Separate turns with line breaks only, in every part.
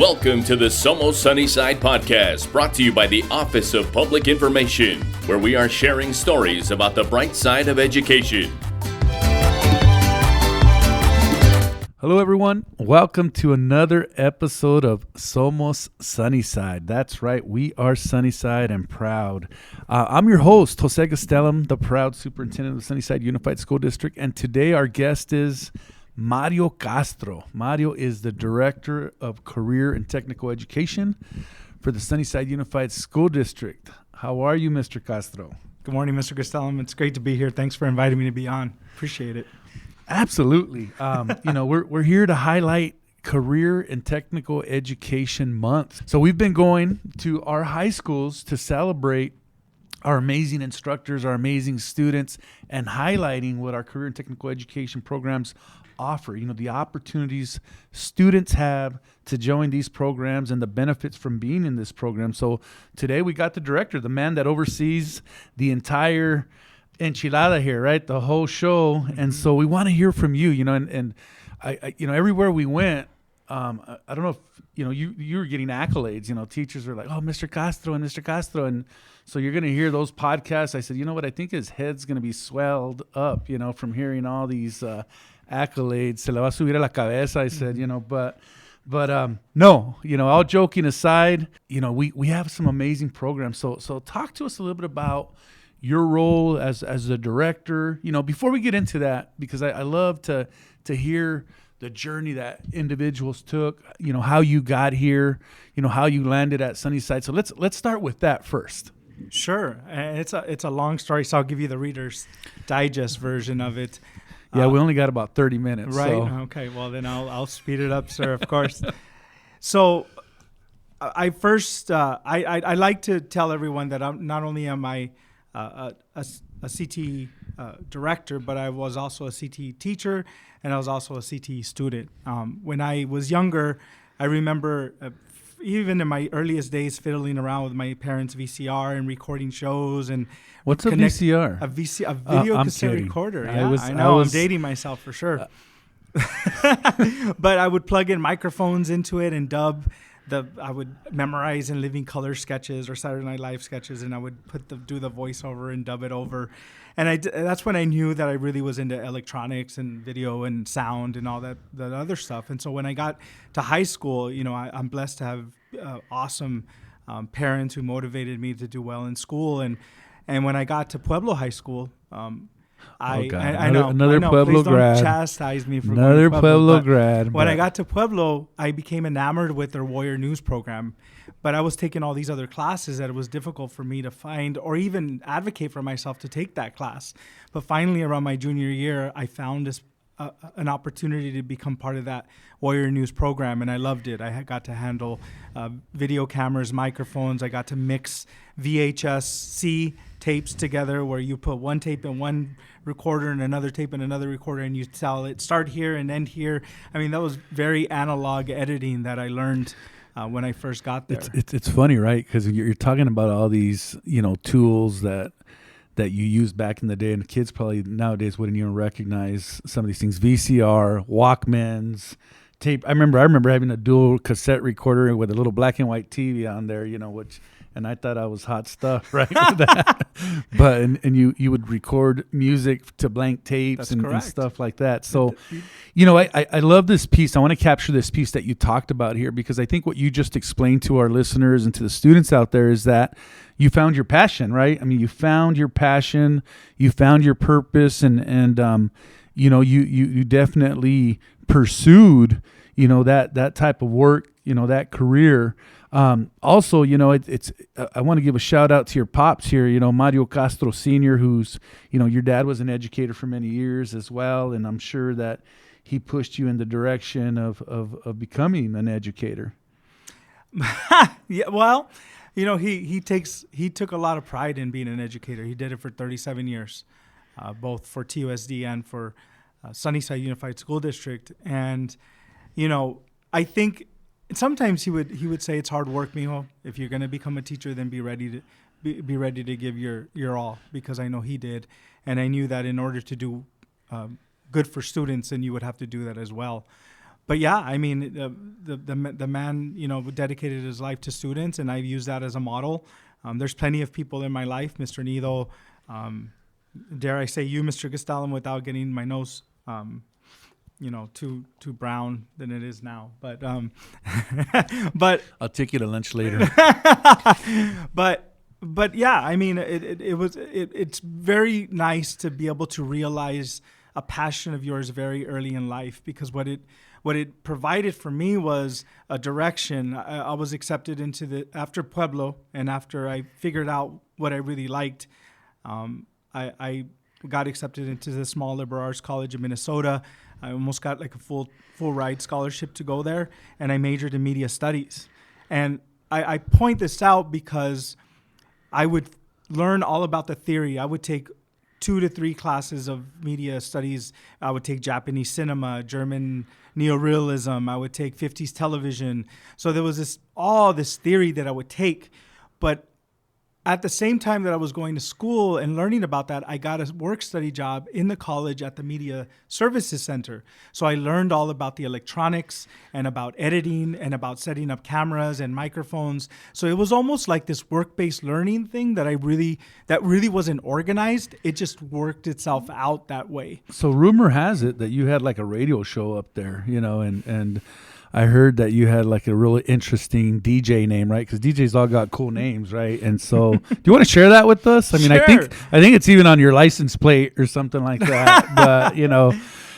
Welcome to the Somos Sunnyside podcast, brought to you by the Office of Public Information, where we are sharing stories about the bright side of education.
Hello, everyone. Welcome to another episode of Somos Sunnyside. That's right. We are Sunnyside and proud. I'm your host, Jose Gastelum, the proud superintendent of the Sunnyside Unified School District. And today our guest is Mario Castro. Mario is the Director of Career and Technical Education for the Sunnyside Unified School District. How are you, Mr. Castro?
Good morning, Mr. Gastelum. It's great to be here. Thanks for inviting me to be on. Appreciate it.
Absolutely. We're here to highlight Career and Technical Education Month. So we've been going to our high schools to celebrate our amazing instructors, our amazing students, and highlighting what our career and technical education programs offer. You know, the opportunities students have to join these programs and the benefits from being in this program. So today we got the director, the man that oversees the entire enchilada here, right? The whole show. And so we want to hear from you, and I everywhere we went, I don't know if, you were getting accolades, teachers were like, oh, Mr. Castro and Mr. Castro. And so you're going to hear those podcasts. I said, you know what? I think his head's going to be swelled up, from hearing all these accolades. Se le va a subir a la cabeza, I said, but no, all joking aside, we have some amazing programs. So talk to us a little bit about your role as the director, before we get into that, because I love to hear the journey that individuals took, how you got here, how you landed at Sunnyside. So let's start with that first.
Sure. It's a long story, so I'll give you the Reader's Digest version of it.
Yeah, we only got about 30 minutes.
Right.
So.
Okay. Well, then I'll speed it up, sir, of course. So I first, I like to tell everyone that not only am I a CT director, but I was also a CT teacher, and I was also a CT student. When I was younger, I remember even in my earliest days fiddling around with my parents' VCR and recording shows. And
what's a VCR?
A video cassette recorder. Yeah, I know. I'm dating myself for sure. But I would plug in microphones into it and dub. I would memorize in Living Color sketches or Saturday Night Live sketches, and I would do the voiceover and dub it over. And that's when I knew that I really was into electronics and video and sound and all that other stuff. And so when I got to high school, I'm blessed to have awesome parents who motivated me to do well in school. And when I got to Pueblo High School, I know
Pueblo
Please
grad.
Don't chastise me for
another
going to
Pueblo grad.
When I got to Pueblo, I became enamored with their Warrior News program. But I was taking all these other classes that it was difficult for me to find or even advocate for myself to take that class. But finally, around my junior year, I found this an opportunity to become part of that Warrior News program, and I loved it. I got to handle video cameras, microphones. I got to mix VHS-C tapes together where you put one tape in one recorder and another tape in another recorder, and you tell it start here and end here. I mean, that was very analog editing that I learned when I first got there.
It's funny, right? Because you're talking about all these, tools that you used back in the day, and kids probably nowadays wouldn't even recognize some of these things. VCR, Walkmans, tape. I remember having a dual cassette recorder with a little black and white TV on there, and I thought I was hot stuff, right? With that. But and you would record music to blank tapes and stuff like that. So, I love this piece. I want to capture this piece that you talked about here, because I think what you just explained to our listeners and to the students out there is that you found your passion, right? I mean, you found your passion, you found your purpose, and you definitely pursued, that type of work, that career. Also, it's I want to give a shout out to your pops here, Mario Castro Sr., who's, your dad was an educator for many years as well. And I'm sure that he pushed you in the direction of becoming an educator.
Yeah, well, he took a lot of pride in being an educator. He did it for 37 years, both for TUSD and for Sunnyside Unified School District. And, I think sometimes he would say it's hard work, mijo. If you're going to become a teacher, then be ready to give your all, because I know he did. And I knew that in order to do good for students, then you would have to do that as well. but yeah, I mean, the man, dedicated his life to students, and I've used that as a model. There's plenty of people in my life, Mr. Nido, dare I say you, Mr. Gastalum, without getting my nose, too brown than it is now. But, but
I'll take you to lunch later.
But yeah, I mean, it's very nice to be able to realize a passion of yours very early in life, because what it provided for me was a direction. I was accepted after Pueblo, and after I figured out what I really liked, I got accepted into the small liberal arts college in Minnesota. I almost got like a full ride scholarship to go there, and I majored in media studies. And I point this out because I would learn all about the theory. I would take 2 to 3 classes of media studies. I would take Japanese cinema, German neorealism. I would take 50s television. So there was all this theory that I would take. But at the same time that I was going to school and learning about that, I got a work-study job in the college at the Media Services Center. So I learned all about the electronics and about editing and about setting up cameras and microphones. So it was almost like this work-based learning thing that really wasn't organized. It just worked itself out that way.
So rumor has it that you had like a radio show up there, and I heard that you had like a really interesting DJ name, right? Because DJs all got cool names, right? And so, do you want to share that with us? I mean,
Sure.
I think it's even on your license plate or something like that. But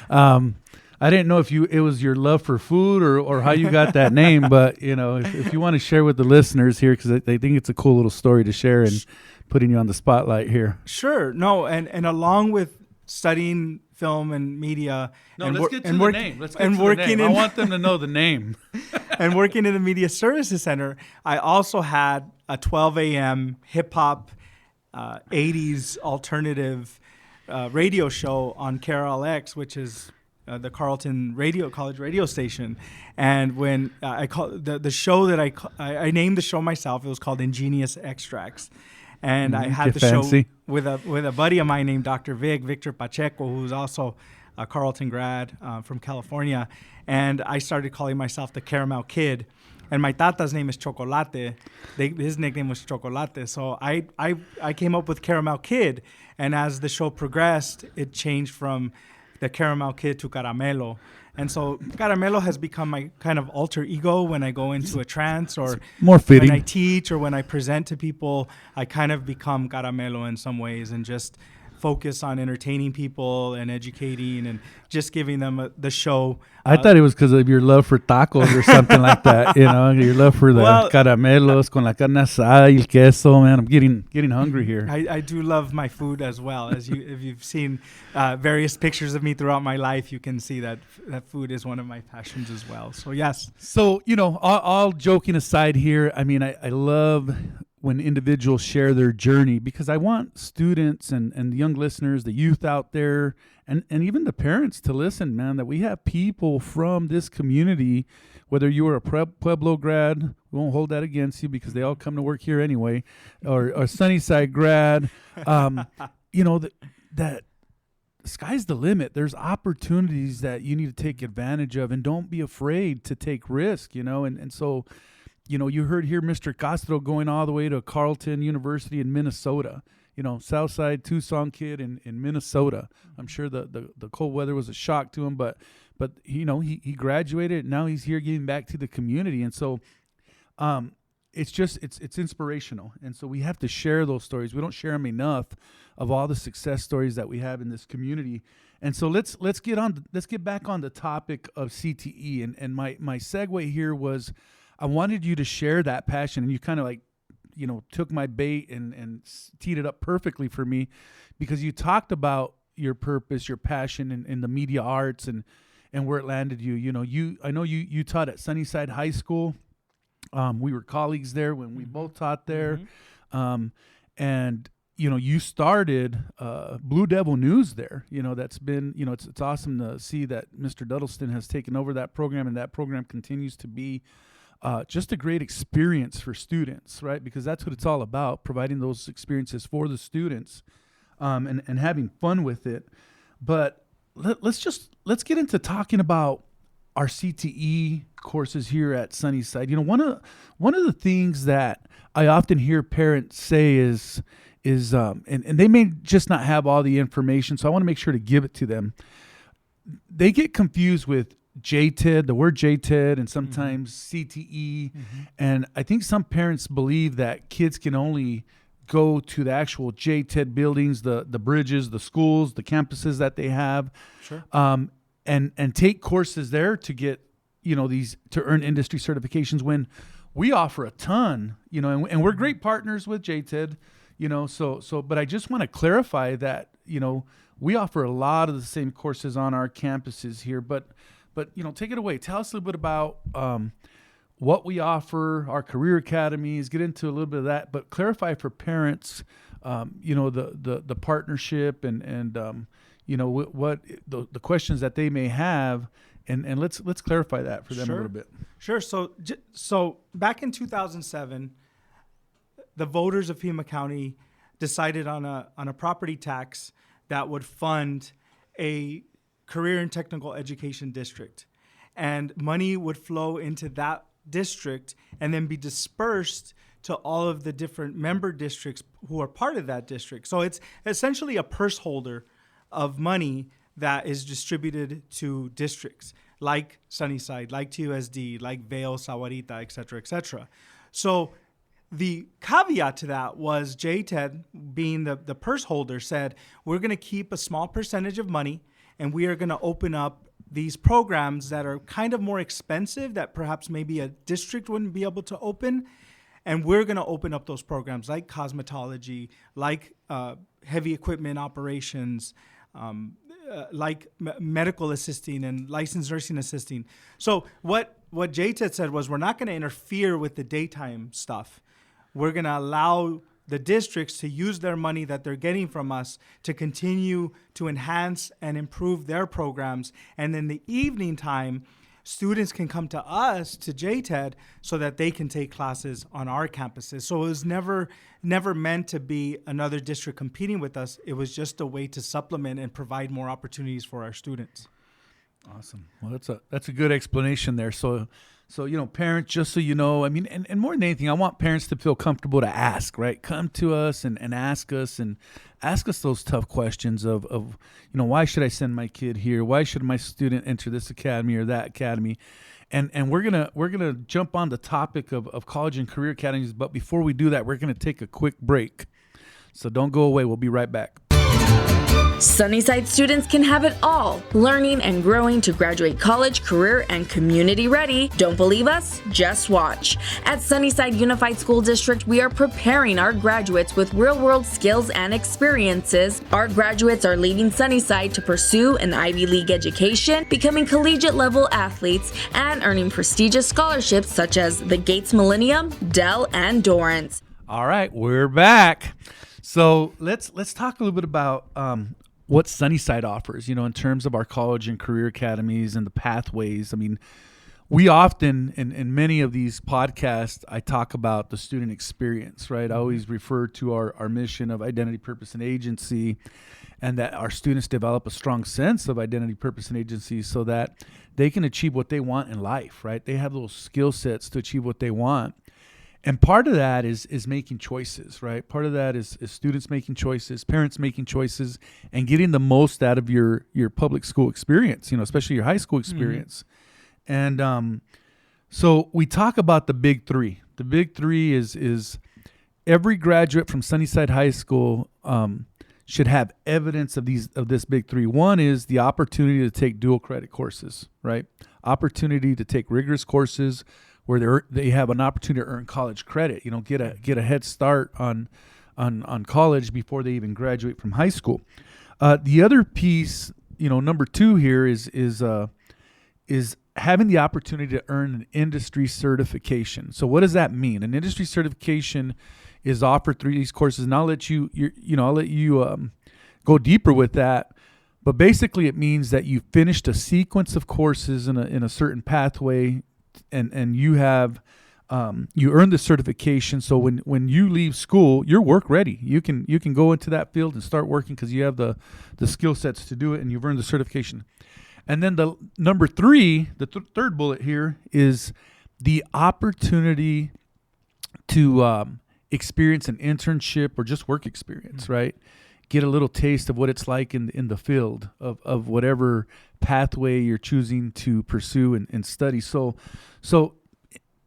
I didn't know if it was your love for food or how you got that name. But if you want to share with the listeners here, because I think it's a cool little story to share and putting you on the spotlight here.
Sure. No, and along with studying film and media.
No,
and
let's get to the name. Let's get to the name. I want them to know the name.
And working in the Media Services Center, I also had a 12 a.m. hip-hop, 80s alternative radio show on KRLX, which is the Carleton college radio station. And when I call the show that I named the show myself, it was called Ingenious Extracts. And I had the show with a buddy of mine named Dr. Victor Pacheco, who's also a Carleton grad from California. And I started calling myself the Caramel Kid. And my tata's name is Chocolate. His nickname was Chocolate. So I came up with Caramel Kid. And as the show progressed, it changed from the Caramel Kid to Caramelo. And so Caramelo has become my kind of alter ego when I go into a trance, or
more fitting.
When I teach or when I present to people. I kind of become Caramelo in some ways and just focus on entertaining people and educating and just giving them the show.
I thought it was because of your love for tacos or something like that. Your love for the caramelos con la carne asada y el queso. Man, I'm getting hungry here.
I do love my food as well. If you've seen various pictures of me throughout my life, you can see that food is one of my passions as well. So yes.
So all joking aside here, I mean, I love when individuals share their journey, because I want students and the young listeners, the youth out there, and even the parents to listen, man, that we have people from this community, whether you are a Pueblo grad, we won't hold that against you because they all come to work here anyway, or Sunnyside grad, that sky's the limit. There's opportunities that you need to take advantage of, and don't be afraid to take risk, and so, you heard here Mr. Castro going all the way to Carleton University in Minnesota, Southside Tucson kid in Minnesota. I'm sure the cold weather was a shock to him, but he graduated, and now he's here giving back to the community. And so it's inspirational. And so we have to share those stories. We don't share them enough, of all the success stories that we have in this community. And so let's get back on the topic of CTE. And my segue here was, I wanted you to share that passion, and you kind of took my bait and teed it up perfectly for me, because you talked about your purpose, your passion in the media arts and where it landed you. I know you taught at Sunnyside High School. We were colleagues there when we both taught there. And you started Blue Devil News there. That's been, it's awesome to see that Mr. Duddleston has taken over that program, and that program continues to be just a great experience for students, right? Because that's what it's all about, providing those experiences for the students, and having fun with it. But let's get into talking about our CTE courses here at Sunnyside. You know, one of the things that I often hear parents say is and they may just not have all the information, so I want to make sure to give it to them. They get confused with JTED, the word JTED, and sometimes CTE. And I think some parents believe that kids can only go to the actual JTED buildings, the bridges, the schools, the campuses that they have,
Sure.
And take courses there to get, you know, these to earn industry certifications, when we offer a ton, you know, and we're great partners with JTED, you know, but I just want to clarify that, you know, we offer a lot of the same courses on our campuses here, but you know, take it away. Tell us a little bit about what we offer, our career academies, get into a little bit of that, but clarify for parents, you know, the partnership and you know, what the questions that they may have, and let's clarify that for them a little bit.
Sure. So back in 2007, the voters of Pima County decided on a property tax that would fund a career and technical education district, and money would flow into that district and then be dispersed to all of the different member districts who are part of that district. So it's essentially a purse holder of money that is distributed to districts like Sunnyside, like TUSD, like Vail, Sahuarita, et cetera, et cetera. So the caveat to that was JTED, being the purse holder, said, we're going to keep a small percentage of money and we are going to open up these programs that are kind of more expensive, that perhaps maybe a district wouldn't be able to open. And we're going to open up those programs like cosmetology, like heavy equipment operations, like medical assisting and licensed nursing assisting. So what JTED said was, we're not going to interfere with the daytime stuff. We're going to allow the districts to use their money that they're getting from us to continue to enhance and improve their programs. And in the evening time, students can come to us, to JTED, so that they can take classes on our campuses. So it was never meant to be another district competing with us. It was just a way to supplement and provide more opportunities for our students.
Awesome. Well, that's a good explanation there. So you know, parents, just so you know, I mean, and more than anything, I want parents to feel comfortable to ask, right? Come to us and ask us those tough questions of you know, why should I send my kid here? Why should my student enter this academy or that academy? And we're gonna jump on the topic of college and career academies, but before we do that, we're gonna take a quick break. So don't go away. We'll be right back.
Sunnyside students can have it all, learning and growing to graduate college, career, and community ready. Don't believe us? Just watch. At Sunnyside Unified School District, we are preparing our graduates with real-world skills and experiences. Our graduates are leaving Sunnyside to pursue an Ivy League education, becoming collegiate-level athletes, and earning prestigious scholarships such as the Gates Millennium, Dell, and Dorrance.
All right, we're back. So let's talk a little bit about what Sunnyside offers, you know, in terms of our college and career academies and the pathways. I mean, we often, in many of these podcasts, I talk about the student experience, right? I always refer to our mission of identity, purpose, and agency, and that our students develop a strong sense of identity, purpose, and agency so that they can achieve what they want in life, right? They have those skill sets to achieve what they want. And part of that is making choices, right? Part of that is students making choices, parents making choices, and getting the most out of your public school experience, you know, especially your high school experience. Mm-hmm. And so we talk about the big three. The big three is every graduate from Sunnyside High School should have evidence of this big three. One is the opportunity to take dual credit courses, right? Opportunity to take rigorous courses where they have an opportunity to earn college credit, you know, get a head start on college before they even graduate from high school. The other piece, you know, number two here is having the opportunity to earn an industry certification. So what does that mean? An industry certification is offered through these courses, and I'll let you go deeper with that. But basically, it means that you finished a sequence of courses in a certain pathway. And you have you earn the certification, so when you leave school, you're work ready. You can go into that field and start working because you have the skill sets to do it, and you've earned the certification. And then the number 3, the third bullet here is the opportunity to experience an internship or just work experience, right? Get a little taste of what it's like in the field of whatever pathway you're choosing to pursue and study. So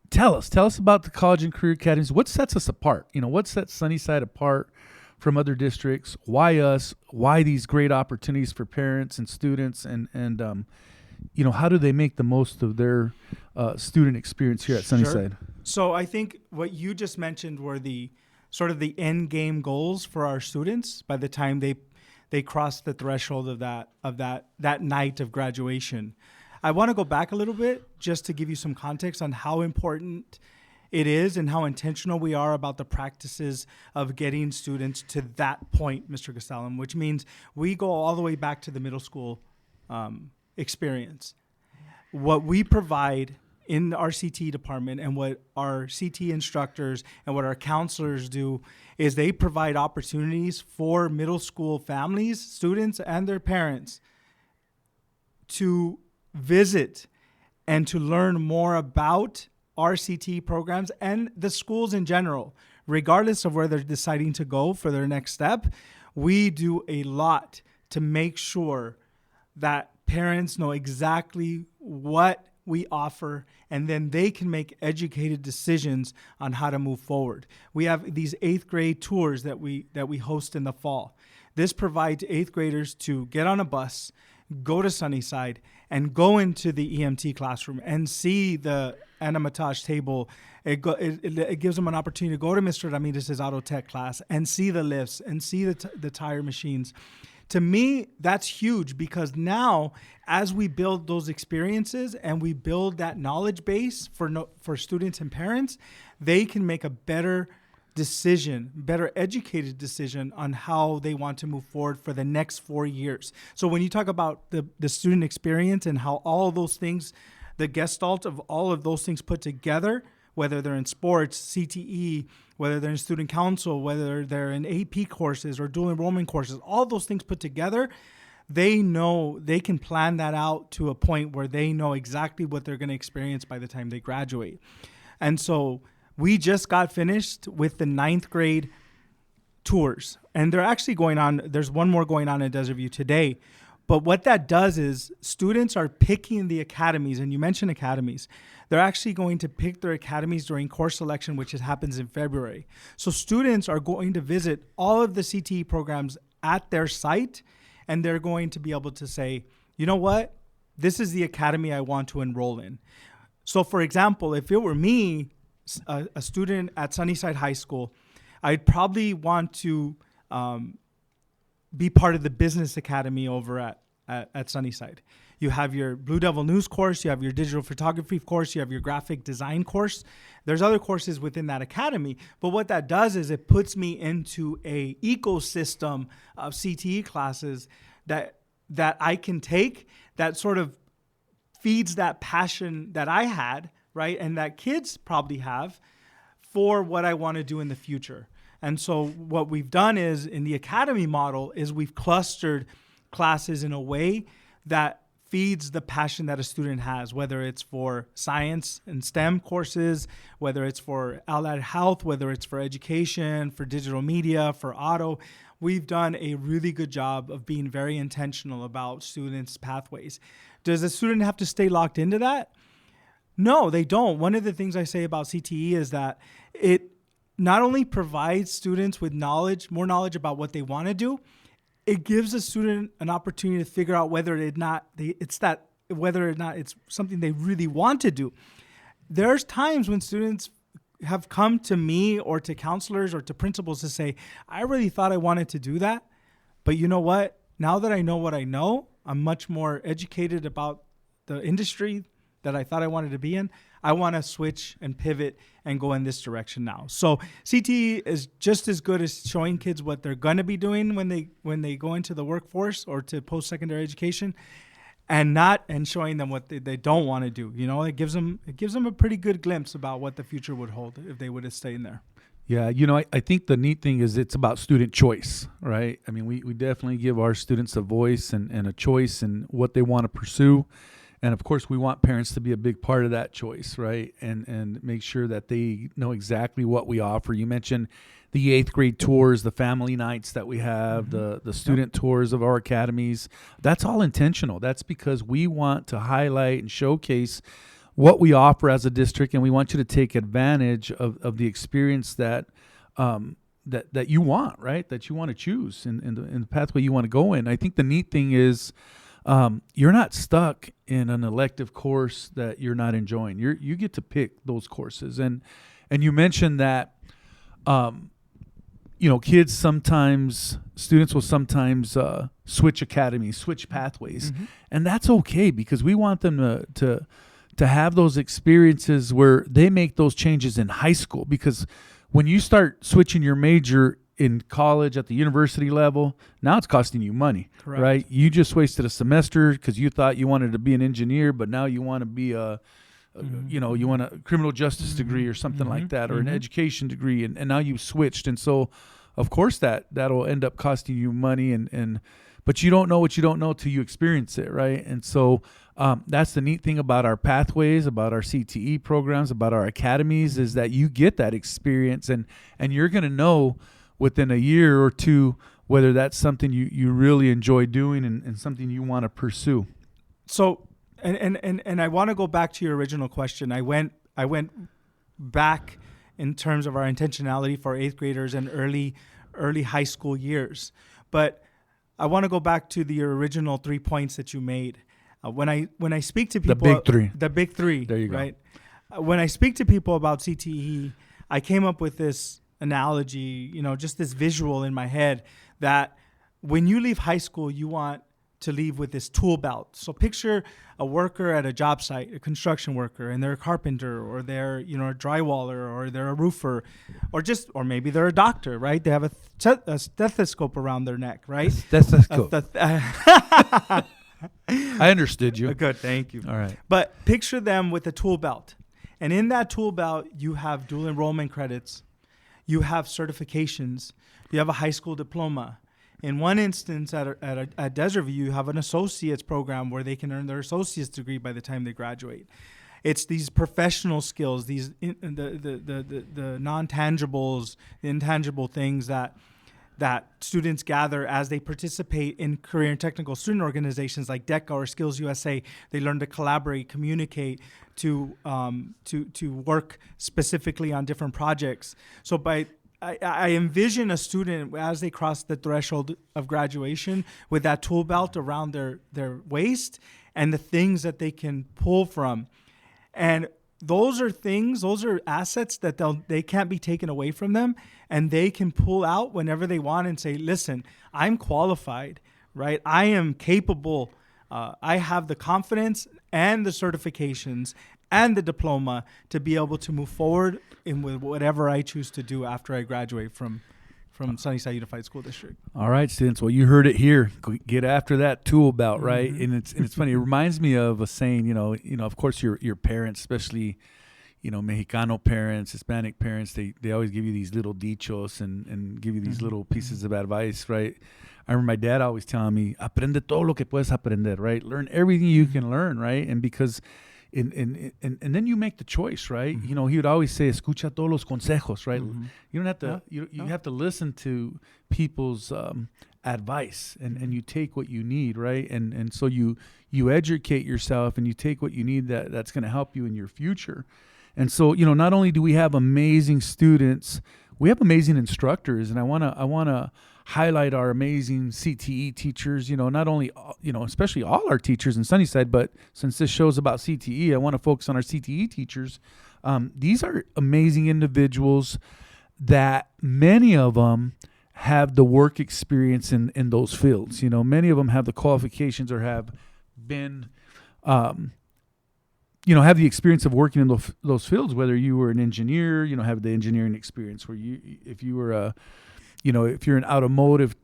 tell us about the college and career academies. What sets us apart? What sets Sunnyside apart from other districts? Why us? Why these great opportunities for parents and students? And how do they make the most of their student experience here at Sunnyside?
So I think what you just mentioned were the sort of the end game goals for our students by the time they cross the threshold of that night of graduation. I want to go back a little bit just to give you some context on how important it is and how intentional we are about the practices of getting students to that point, Mr. Gastelum, which means we go all the way back to the middle school experience. What we provide in our CTE department and what our CTE instructors and what our counselors do is they provide opportunities for middle school families, students, and their parents to visit and to learn more about our CTE programs and the schools in general, regardless of where they're deciding to go for their next step. We do a lot to make sure that parents know exactly what we offer, and then they can make educated decisions on how to move forward. We have these 8th grade tours that we host in the fall. This provides 8th graders to get on a bus, go to Sunnyside, and go into the EMT classroom and see the animatage table. It gives them an opportunity to go to Mr. Ramirez's auto tech class and see the lifts and see the tire machines. To me, that's huge because now as we build those experiences and we build that knowledge base for students and parents, they can make a better educated decision on how they want to move forward for the next 4 years. So when you talk about the student experience and how all of those things, the gestalt of all of those things put together, whether they're in sports, CTE, whether they're in student council, whether they're in AP courses or dual enrollment courses, all those things put together, they know they can plan that out to a point where they know exactly what they're going to experience by the time they graduate. And so we just got finished with the 9th grade tours, and they're actually going on. There's one more going on in Desert View today. But what that does is students are picking the academies, and you mentioned academies. They're actually going to pick their academies during course selection, which happens in February. So students are going to visit all of the CTE programs at their site, and they're going to be able to say, you know what? This is the academy I want to enroll in. So for example, if it were me, a student at Sunnyside High School, I'd probably want to be part of the business academy over at Sunnyside. You have your Blue Devil News course, you have your digital photography course, you have your graphic design course. There's other courses within that academy, but what that does is it puts me into a ecosystem of CTE classes that I can take that sort of feeds that passion that I had, right? And that kids probably have for what I want to do in the future. And so what we've done is in the academy model is we've clustered classes in a way that feeds the passion that a student has, whether it's for science and STEM courses, whether it's for allied health, whether it's for education, for digital media, for auto. We've done a really good job of being very intentional about students' pathways. Does a student have to stay locked into that? No, they don't. One of the things I say about CTE is that it not only provides students with more knowledge about what they want to do, it gives a student an opportunity to figure out whether or not it's something they really want to do. There's times when students have come to me or to counselors or to principals to say, I really thought I wanted to do that, but you know what? Now that I know what I know, I'm much more educated about the industry that I thought I wanted to be in. I want to switch and pivot and go in this direction now. So CTE is just as good as showing kids what they're going to be doing when they go into the workforce or to post-secondary education, and showing them what they don't want to do. You know, it gives them a pretty good glimpse about what the future would hold if they would have stayed in there.
Yeah, I think the neat thing is it's about student choice, right? I mean, we definitely give our students a voice and a choice in what they want to pursue. And of course, we want parents to be a big part of that choice, right? And make sure that they know exactly what we offer. You mentioned the 8th grade tours, the family nights that we have, the student tours of our academies. That's all intentional. That's because we want to highlight and showcase what we offer as a district, and we want you to take advantage of the experience that that you want, right? That you want to choose in the pathway you want to go in. I think the neat thing is you're not stuck in an elective course that you're not enjoying. You get to pick those courses, and you mentioned that students will sometimes switch academies, switch pathways, and that's okay because we want them to have those experiences where they make those changes in high school, because when you start switching your major in college at the university level, now it's costing you money. Correct. Right? You just wasted a semester because you thought you wanted to be an engineer, but now you want to be you want a criminal justice degree or something like that, or an education degree, and now you've switched. And so, of course, that'll end up costing you money, but you don't know what you don't know till you experience it, right? And so that's the neat thing about our pathways, about our CTE programs, about our academies, is that you get that experience, and you're going to know within a year or two whether that's something you really enjoy doing and something you want to pursue.
So, and I want to go back to your original question. I went back in terms of our intentionality for 8th graders and early high school years, but I want to go back to the original 3 points that you made. When I speak to people, the big three,
there you go.
Right? When I speak to people about CTE, I came up with this analogy, just this visual in my head, that when you leave high school, you want to leave with this tool belt. So picture a worker at a job site, a construction worker, and they're a carpenter, or they're a drywaller, or they're a roofer, or maybe they're a doctor, right? They have a stethoscope around their neck, right?
Stethoscope. I understood you.
Good, thank you.
All right.
But picture them with a tool belt. And in that tool belt, you have dual enrollment credits. You have certifications. You have a high school diploma. In one instance, at Desert View, you have an associate's program where they can earn their associate's degree by the time they graduate. It's these professional skills, the non-tangibles, the intangible things that students gather as they participate in career and technical student organizations like DECA or Skills USA. They learn to collaborate, communicate, to work specifically on different projects. So I envision a student as they cross the threshold of graduation with that tool belt around their waist and the things that they can pull from. And those are assets that they can't be taken away from them, and they can pull out whenever they want and say, listen, I'm qualified, right? I am capable. I have the confidence and the certifications and the diploma to be able to move forward with whatever I choose to do after I graduate from Sunnyside Unified School District.
All right, students. Well, you heard it here. Get after that tool belt, right? And it's funny. It reminds me of a saying. Of course, your parents, especially, Mexicano parents, Hispanic parents, they always give you these little dichos and give you these little pieces of advice, right? I remember my dad always telling me, "Aprende todo lo que puedes aprender," right? Learn everything you can learn, right? And because and then you make the choice, right? He would always say, "Escucha todos los consejos," right? You don't have to. You have to listen to people's advice, and you take what you need, right? And so you educate yourself, and you take what you need that's going to help you in your future. And so not only do we have amazing students, we have amazing instructors, and I wanna highlight our amazing CTE teachers, not only, especially all our teachers in Sunnyside, but since this show's about CTE, I want to focus on our CTE teachers. These are amazing individuals that many of them have the work experience in those fields. Many of them have the qualifications or have been, have the experience of working in those fields, whether you were an engineer, have the engineering experience, if you're in automotive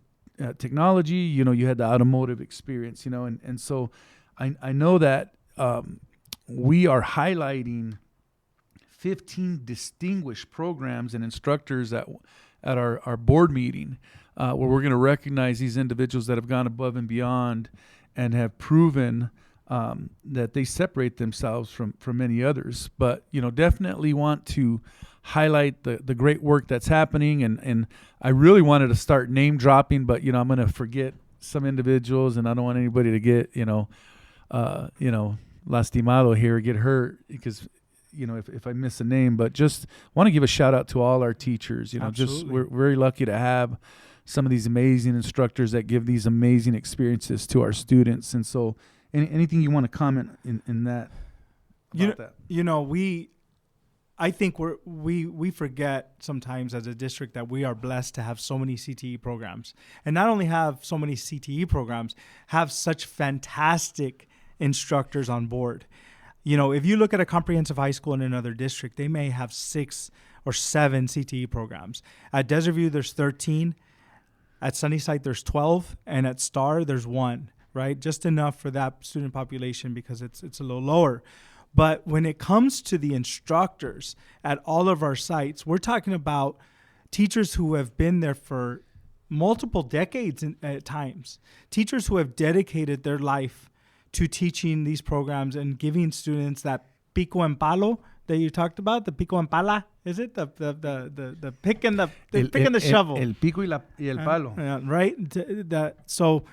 technology, you had the automotive experience, and so I know that we are highlighting 15 distinguished programs and instructors at our board meeting, where we're going to recognize these individuals that have gone above and beyond and have proven that they separate themselves from many others. But, definitely want to highlight the great work that's happening. And I really wanted to start name dropping, but, I'm going to forget some individuals, and I don't want anybody to get, lastimado here, get hurt, because, if I miss a name. But just want to give a shout out to all our teachers. We're very lucky to have some of these amazing instructors that give these amazing experiences to our students. And so anything you want to comment in that about that?
I think we forget sometimes as a district that we are blessed to have so many CTE programs, and not only have so many CTE programs, have such fantastic instructors on board. If you look at a comprehensive high school in another district, they may have 6 or 7 CTE programs. At Desert View, there's 13. At Sunnyside, there's 12, and at Star, there's 1. Right, just enough for that student population because it's a little lower. But when it comes to the instructors at all of our sites, we're talking about teachers who have been there for multiple decades at times, teachers who have dedicated their life to teaching these programs and giving students that pico and palo that you talked about, the pico and pala, is it? The pick and the shovel.
El pico y el palo.
Right? So,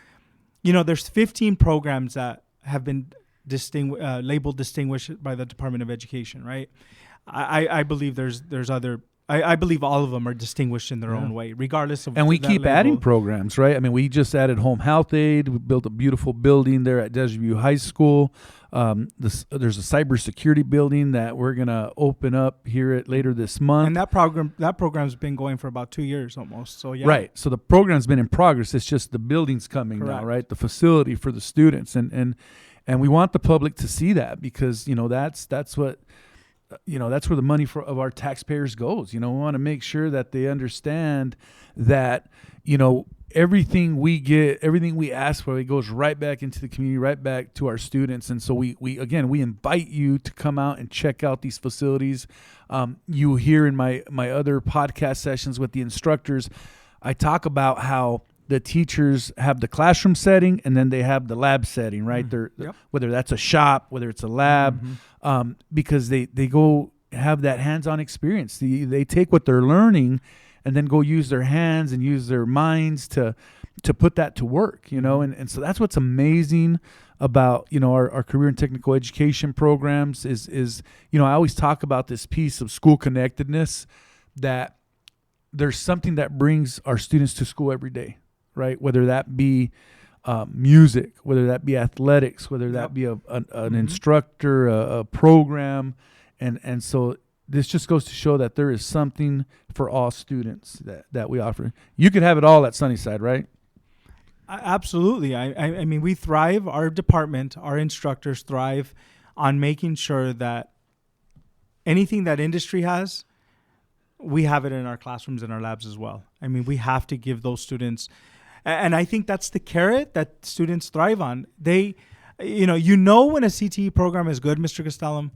there's 15 programs that have been labeled distinguished by the Department of Education, right? I believe there's other. I believe all of them are distinguished in their own way, regardless of.
And we keep adding programs, right? I mean, we just added home health aid. We built a beautiful building there at Desert View High School. There's a cybersecurity building that we're gonna open up here later this month.
And that program's been going for about 2 years almost. So yeah.
Right. So the program's been in progress. It's just the building's coming
Correct.
now, right? The facility for the students, and we want the public to see that because that's what. That's where the money of our taxpayers goes. We want to make sure that they understand that, everything we get, everything we ask for, it goes right back into the community, right back to our students. And so we invite you to come out and check out these facilities. You hear in my other podcast sessions with the instructors, I talk about how the teachers have the classroom setting and then they have the lab setting, right?
Yep.
Whether that's a shop, whether it's a lab, because they go have that hands-on experience. They take what they're learning and then go use their hands and use their minds to put that to work, and so that's what's amazing about, our career and technical education programs is I always talk about this piece of school connectedness, that there's something that brings our students to school every day. Right, whether that be music, whether that be athletics, whether that be an instructor, a program, and so this just goes to show that there is something for all students that we offer. You could have it all at Sunnyside, right?
Absolutely. I mean, we thrive. Our department, our instructors thrive on making sure that anything that industry has, we have it in our classrooms and our labs as well. I mean, we have to give those students. And I think that's the carrot that students thrive on. They, when a CTE program is good, Mr. Castellum,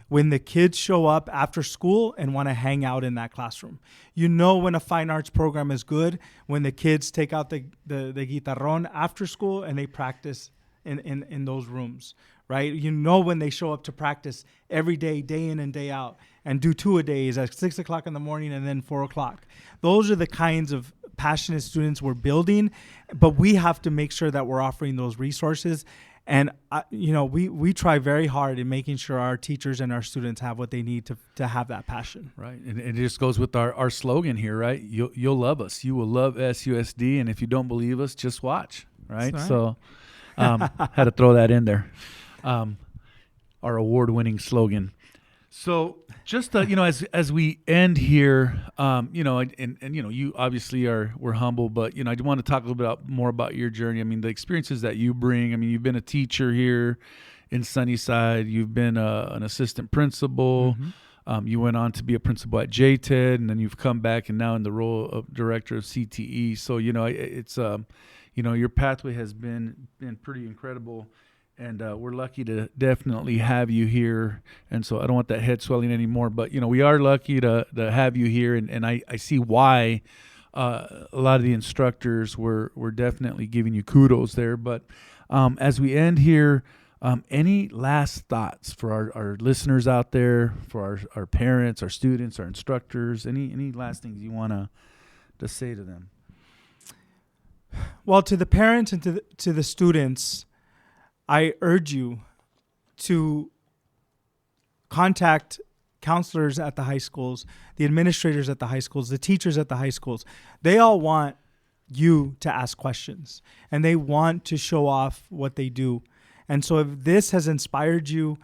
when the kids show up after school and want to hang out in that classroom. When a fine arts program is good, when the kids take out the guitarrón after school and they practice in those rooms, right? When they show up to practice every day, day in and day out, and do 2-a-days at 6 o'clock in the morning and then 4 o'clock. Those are the kinds of passionate students we're building, but we have to make sure that we're offering those resources. And, we try very hard in making sure our teachers and our students have what they need to have that passion.
Right. And it just goes with our slogan here, right? You'll love us. You will love SUSD. And if you don't believe us, just watch. Right. So had to throw that in there. Our award-winning slogan. So just, as we end here, you obviously we're humble, but, I do want to talk a little bit more about your journey. I mean, the experiences that you bring. I mean, you've been a teacher here in Sunnyside. You've been an assistant principal. You went on to be a principal at JTED, and then you've come back and now in the role of director of CTE. So, it's, your pathway has been pretty incredible. And we're lucky to definitely have you here. And so I don't want that head swelling anymore. But, we are lucky to have you here. And I see why a lot of the instructors were definitely giving you kudos there. But as we end here, any last thoughts for our listeners out there, for our parents, our students, our instructors, any last things you want to say to them?
Well, to the parents and to the students, I urge you to contact counselors at the high schools, the administrators at the high schools, the teachers at the high schools. They all want you to ask questions, and they want to show off what they do. And so if this has inspired you,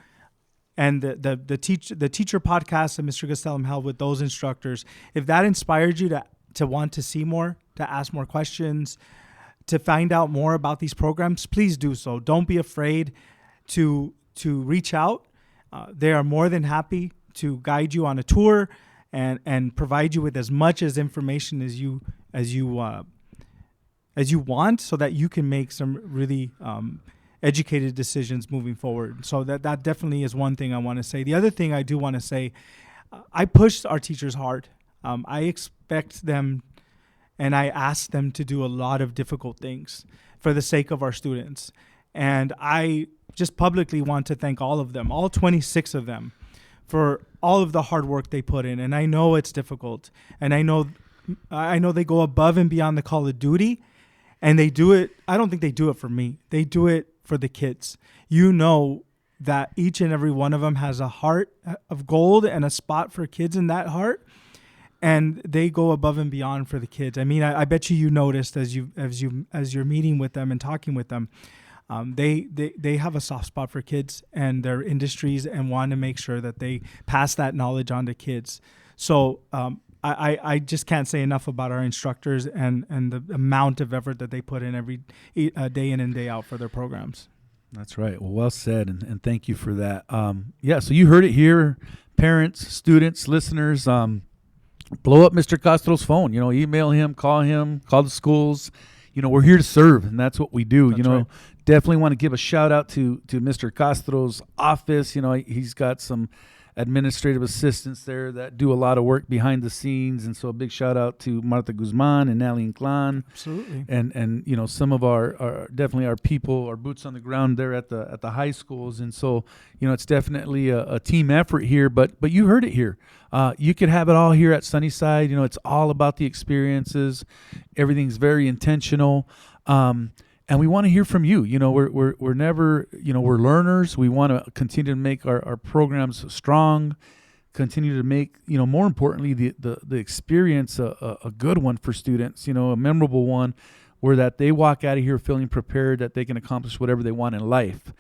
and the teacher podcast that Mr. Gastelum held with those instructors, if that inspired you to want to see more, to ask more questions, to find out more about these programs, please do so. Don't be afraid to reach out. They are more than happy to guide you on a tour and provide you with as much information as you want, so that you can make some really educated decisions moving forward. So that definitely is one thing I want to say. The other thing I do want to say, I pushed our teachers hard. I expect them and I ask them to do a lot of difficult things for the sake of our students. And I just publicly want to thank all of them, all 26 of them, for all of the hard work they put in. And I know it's difficult. And I know they go above and beyond the call of duty. And they do it, I don't think they do it for me. They do it for the kids. You know that each and every one of them has a heart of gold and a spot for kids in that heart. And they go above and beyond for the kids. I mean, I bet you noticed as you're meeting with them and talking with them, they have a soft spot for kids and their industries, and want to make sure that they pass that knowledge on to kids. So I just can't say enough about our instructors and the amount of effort that they put in every day in and day out for their programs.
That's right. Well said, and thank you for that. So you heard it here, parents, students, listeners. Blow up Mr. Castro's phone. Email him, call the schools. We're here to serve, and that's what we do.
That's right.
Definitely want to give a shout out to Mr. Castro's office. He's got some administrative assistants there that do a lot of work behind the scenes, and so a big shout out to Marta Guzman and Nally Inclán.
Absolutely.
And some of our definitely our people, our boots on the ground there at the high schools. And so it's definitely a team effort here, but you heard it here. You could have it all here at Sunnyside. It's all about the experiences. Everything's very intentional. And we want to hear from you. We're never, we're learners. We want to continue to make our programs strong, continue to make, more importantly, the experience a good one for students, a memorable one, where that they walk out of here feeling prepared that they can accomplish whatever they want in life.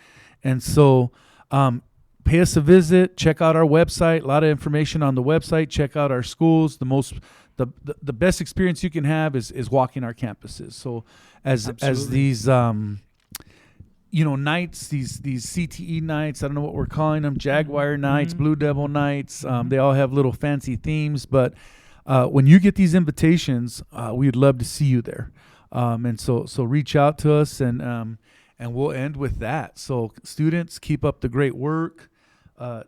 And so pay us a visit, check out our website, a lot of information on the website, check out our schools. The best experience you can have is walking our campuses. So as these nights, these CTE nights, I don't know what we're calling them, Jaguar nights, Blue Devil nights, they all have little fancy themes, but when you get these invitations, we'd love to see you there. And so reach out to us, and we'll end with that. So students, keep up the great work.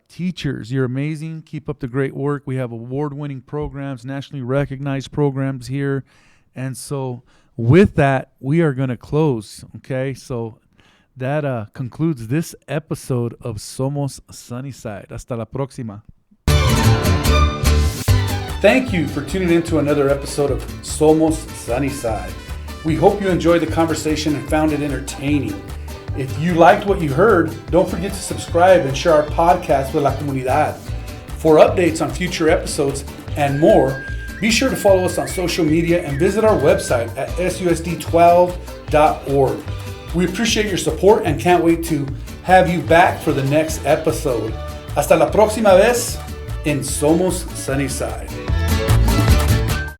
Teachers, you're amazing. Keep up the great work. We have award-winning programs, nationally recognized programs here. And so with that, we are going to close, okay? So that concludes this episode of Somos Sunnyside. Hasta la próxima. Thank you for tuning in to another episode of Somos Sunnyside. We hope you enjoyed the conversation and found it entertaining. If you liked what you heard, don't forget to subscribe and share our podcast with la comunidad. For updates on future episodes and more, be sure to follow us on social media and visit our website at susd12.org. We appreciate your support and can't wait to have you back for the next episode. Hasta la próxima vez en Somos Sunnyside.